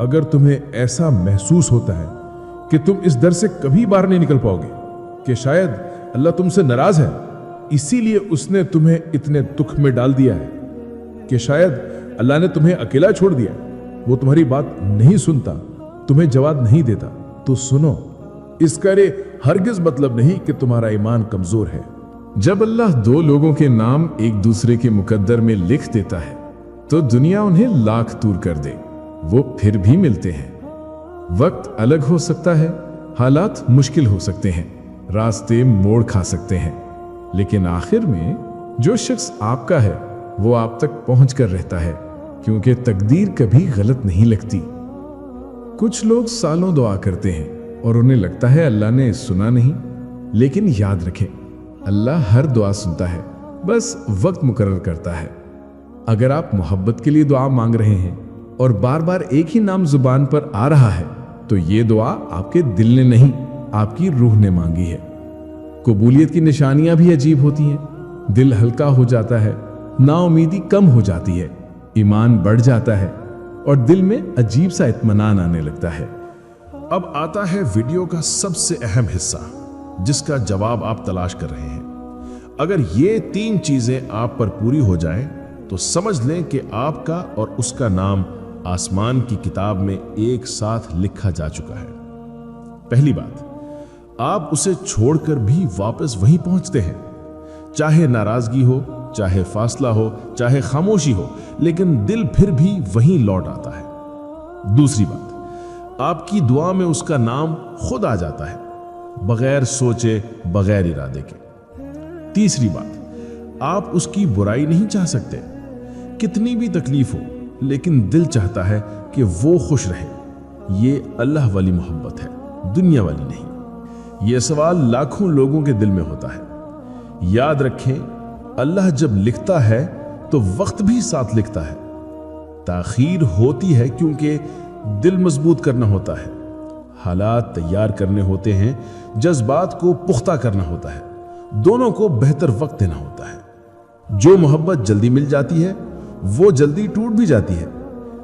اگر تمہیں ایسا محسوس ہوتا ہے کہ تم اس در سے کبھی باہر نہیں نکل پاؤ گے، کہ شاید اللہ تم سے ناراض ہے، اسی لیے اس نے تمہیں اتنے دکھ میں ڈال دیا ہے، کہ شاید اللہ نے تمہیں اکیلا چھوڑ دیا، وہ تمہاری بات نہیں سنتا، تمہیں جواب نہیں دیتا، تو سنو، اس کا یہ ہرگز مطلب نہیں کہ تمہارا ایمان کمزور ہے۔ جب اللہ دو لوگوں کے نام ایک دوسرے کے مقدر میں لکھ دیتا ہے تو دنیا انہیں لاکھ دور کر دے، وہ پھر بھی ملتے ہیں۔ وقت الگ ہو سکتا ہے، حالات مشکل ہو سکتے ہیں، راستے موڑ کھا سکتے ہیں، لیکن آخر میں جو شخص آپ کا ہے وہ آپ تک پہنچ کر رہتا ہے، کیونکہ تقدیر کبھی غلط نہیں لگتی۔ کچھ لوگ سالوں دعا کرتے ہیں اور انہیں لگتا ہے اللہ نے سنا نہیں، لیکن یاد رکھیں اللہ ہر دعا سنتا ہے، بس وقت مقرر کرتا ہے۔ اگر آپ محبت کے لیے دعا مانگ رہے ہیں اور بار بار ایک ہی نام زبان پر آ رہا ہے تو یہ دعا آپ کے دل نے نہیں، آپ کی روح نے مانگی ہے۔ قبولیت کی نشانیاں بھی عجیب ہوتی ہیں، دل ہلکا ہو جاتا ہے، نا امیدی کم ہو جاتی ہے، ایمان بڑھ جاتا ہے اور دل میں عجیب سا اطمینان آنے لگتا ہے۔ اب آتا ہے ویڈیو کا سب سے اہم حصہ، جس کا جواب آپ تلاش کر رہے ہیں۔ اگر یہ 3 چیزیں آپ پر پوری ہو جائیں تو سمجھ لیں کہ آپ کا اور اس کا نام آسمان کی کتاب میں ایک ساتھ لکھا جا چکا ہے۔ پہلی بات، آپ اسے چھوڑ کر بھی واپس وہیں پہنچتے ہیں، چاہے ناراضگی ہو، چاہے فاصلہ ہو، چاہے خاموشی ہو، لیکن دل پھر بھی وہیں لوٹ آتا ہے۔ دوسری بات، آپ کی دعا میں اس کا نام خود آ جاتا ہے، بغیر سوچے، بغیر ارادے کے۔ تیسری بات، آپ اس کی برائی نہیں چاہ سکتے، کتنی بھی تکلیف ہو، لیکن دل چاہتا ہے کہ وہ خوش رہے۔ یہ اللہ والی محبت ہے، دنیا والی نہیں۔ یہ سوال لاکھوں لوگوں کے دل میں ہوتا ہے۔ یاد رکھیں، اللہ جب لکھتا ہے تو وقت بھی ساتھ لکھتا ہے۔ تاخیر ہوتی ہے کیونکہ دل مضبوط کرنا ہوتا ہے، حالات تیار کرنے ہوتے ہیں، جذبات کو پختہ کرنا ہوتا ہے، دونوں کو بہتر وقت دینا ہوتا ہے۔ جو محبت جلدی مل جاتی ہے وہ جلدی ٹوٹ بھی جاتی ہے،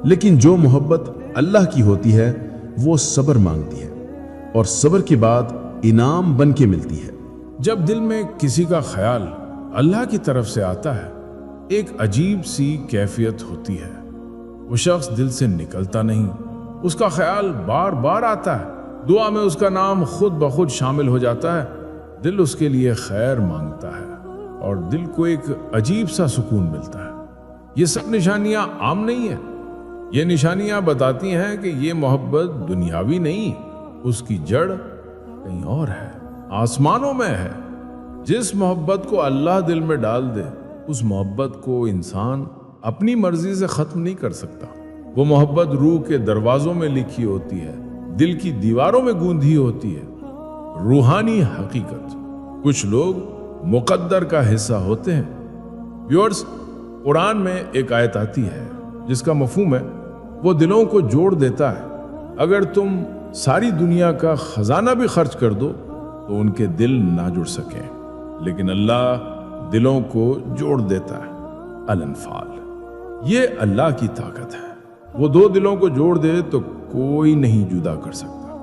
لیکن جو محبت اللہ کی ہوتی ہے وہ صبر مانگتی ہے، اور صبر کے بعد انعام بن کے ملتی ہے۔ جب دل میں کسی کا خیال اللہ کی طرف سے آتا ہے، ایک عجیب سی کیفیت ہوتی ہے۔ وہ شخص دل سے نکلتا نہیں، اس کا خیال بار بار آتا ہے، دعا میں اس کا نام خود بخود شامل ہو جاتا ہے، دل اس کے لیے خیر مانگتا ہے اور دل کو ایک عجیب سا سکون ملتا ہے۔ یہ سب نشانیاں عام نہیں ہیں، یہ نشانیاں بتاتی ہیں کہ یہ محبت دنیاوی نہیں، اس کی جڑ کہیں اور ہے، آسمانوں میں ہے۔ جس محبت کو اللہ دل میں ڈال دے، اس محبت کو انسان اپنی مرضی سے ختم نہیں کر سکتا۔ وہ محبت روح کے دروازوں میں لکھی ہوتی ہے، دل کی دیواروں میں گوندھی ہوتی ہے، روحانی حقیقت۔ کچھ لوگ مقدر کا حصہ ہوتے ہیں۔ ویورز، قرآن میں ایک آیت آتی ہے جس کا مفہوم ہے وہ دلوں کو جوڑ دیتا ہے۔ اگر تم ساری دنیا کا خزانہ بھی خرچ کر دو تو ان کے دل نہ جڑ سکیں، لیکن اللہ دلوں کو جوڑ دیتا ہے۔ الانفال۔ یہ اللہ کی طاقت ہے، وہ 2 دلوں کو جوڑ دے تو کوئی نہیں جدا کر سکتا۔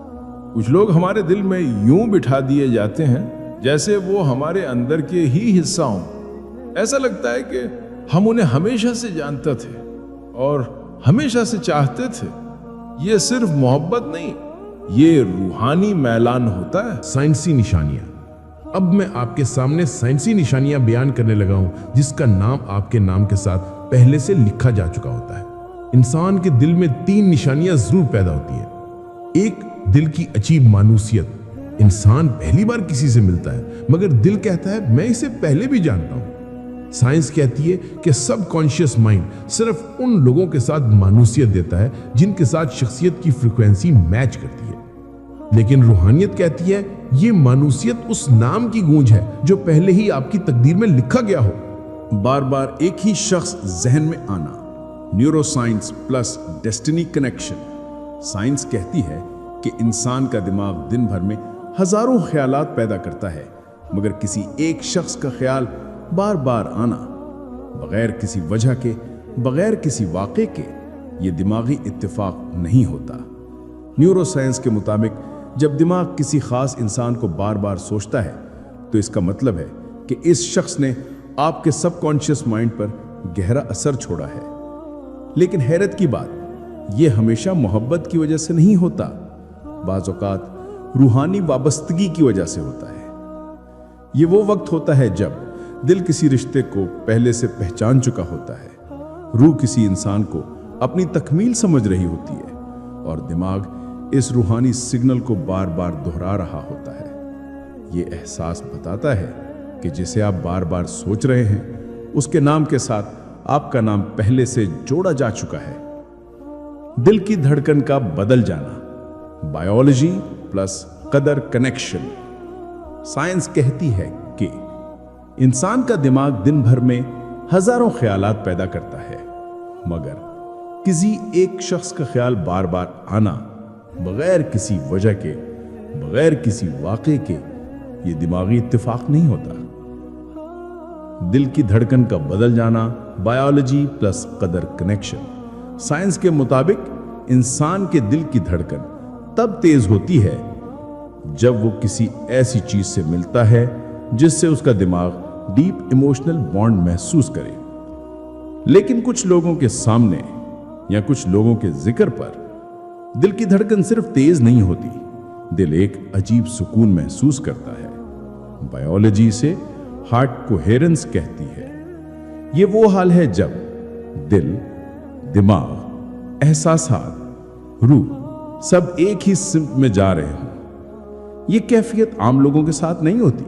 کچھ لوگ ہمارے دل میں یوں بٹھا دیے جاتے ہیں جیسے وہ ہمارے اندر کے ہی حصہ ہوں۔ ایسا لگتا ہے کہ ہم انہیں ہمیشہ سے جانتے تھے اور ہمیشہ سے چاہتے تھے۔ یہ صرف محبت نہیں، یہ روحانی میلان ہوتا ہے۔ سائنسی نشانیاں۔ اب میں آپ کے سامنے سائنسی نشانیاں بیان کرنے لگا ہوں جس کا نام آپ کے نام کے ساتھ پہلے سے لکھا جا چکا ہوتا ہے۔ انسان کے دل میں 3 نشانیاں ضرور پیدا ہوتی ہیں۔ ایک، دل کی عجیب مانوسیت۔ انسان پہلی بار کسی سے ملتا ہے مگر دل کہتا ہے میں اسے پہلے بھی جانتا ہوں۔ سائنس کہتی ہے کہ سب کانشیس مائنڈ صرف ان لوگوں کے ساتھ مانوسیت دیتا ہے جن کے ساتھ شخصیت کی فریکوینسی میچ کرتی ہے، لیکن روحانیت کہتی ہے یہ مانوسیت اس نام کی گونج ہے جو پہلے ہی آپ کی تقدیر میں لکھا گیا ہو۔ بار بار ایک ہی شخص ذہن میں آنا، neuro science plus destiny connection. Science کہتی ہے کہ انسان کا دماغ دن بھر میں ہزاروں خیالات پیدا کرتا ہے، مگر کسی ایک شخص کا خیال بار بار آنا، بغیر کسی وجہ کے، بغیر کسی واقعے کے، یہ دماغی اتفاق نہیں ہوتا۔ نیورو سائنس کے مطابق جب دماغ کسی خاص انسان کو بار بار سوچتا ہے تو اس کا مطلب ہے کہ اس شخص نے آپ کے سب کانشیس مائنڈ پر گہرا اثر چھوڑا ہے۔ لیکن حیرت کی بات، یہ ہمیشہ محبت کی وجہ سے نہیں ہوتا، بعض اوقات روحانی وابستگی کی وجہ سے ہوتا ہے۔ یہ وہ وقت ہوتا ہے جب دل کسی رشتے کو پہلے سے پہچان چکا ہوتا ہے، روح کسی انسان کو اپنی تکمیل سمجھ رہی ہوتی ہے اور دماغ اس روحانی سگنل کو بار بار دہرا رہا ہوتا ہے۔ یہ احساس بتاتا ہے کہ جسے آپ بار بار سوچ رہے ہیں اس کے نام کے ساتھ آپ کا نام پہلے سے جوڑا جا چکا ہے۔ دل کی دھڑکن کا بدل جانا، بایولوجی پلس قدر کنیکشن۔ سائنس کہتی ہے کہ انسان کا دماغ دن بھر میں ہزاروں خیالات پیدا کرتا ہے، مگر کسی ایک شخص کا خیال بار بار آنا بغیر کسی وجہ کے، بغیر کسی واقعے کے، یہ دماغی اتفاق نہیں ہوتا۔ دل کی دھڑکن کا بدل جانا، بایولوجی پلس قدر کنیکشن۔ سائنس کے مطابق انسان کے دل کی دھڑکن تب تیز ہوتی ہے جب وہ کسی ایسی چیز سے ملتا ہے جس سے اس کا دماغ ڈیپ ایموشنل بانڈ محسوس کرے۔ لیکن کچھ لوگوں کے سامنے یا کچھ لوگوں کے ذکر پر دل کی دھڑکن صرف تیز نہیں ہوتی، دل ایک عجیب سکون محسوس کرتا ہے۔ بایولوجی سے ہارٹ کوہیرنس کہتی ہے، یہ وہ حال ہے جب دل، دماغ، احساسات، روح سب ایک ہی سمت میں جا رہے ہوں۔ یہ کیفیت عام لوگوں کے ساتھ نہیں ہوتی،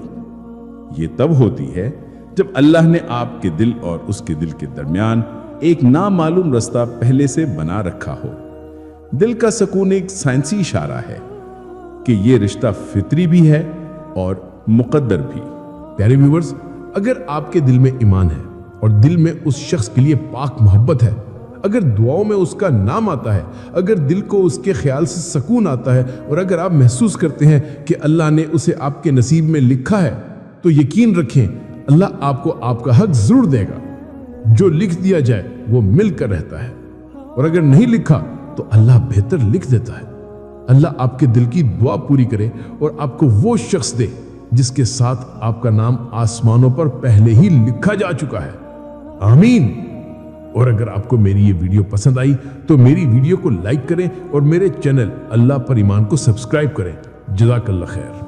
یہ تب ہوتی ہے جب اللہ نے آپ کے دل اور اس کے دل کے درمیان ایک نامعلوم رستہ پہلے سے بنا رکھا ہو۔ دل کا سکون ایک سائنسی اشارہ ہے کہ یہ رشتہ فطری بھی ہے اور مقدر بھی۔ پیارے ویورز، اگر آپ کے دل میں ایمان ہے اور دل میں اس شخص کے لیے پاک محبت ہے، اگر دعاؤں میں اس کا نام آتا ہے، اگر دل کو اس کے خیال سے سکون آتا ہے، اور اگر آپ محسوس کرتے ہیں کہ اللہ نے اسے آپ کے نصیب میں لکھا ہے، تو یقین رکھیں اللہ آپ کو آپ کا حق ضرور دے گا۔ جو لکھ دیا جائے وہ مل کر رہتا ہے، اور اگر نہیں لکھا تو اللہ بہتر لکھ دیتا ہے۔ اللہ آپ کے دل کی دعا پوری کرے اور آپ کو وہ شخص دے جس کے ساتھ آپ کا نام آسمانوں پر پہلے ہی لکھا جا چکا ہے، آمین۔ اور اگر آپ کو میری یہ ویڈیو پسند آئی تو میری ویڈیو کو لائک کریں اور میرے چینل اللہ پر ایمان کو سبسکرائب کریں۔ جزاک اللہ خیر۔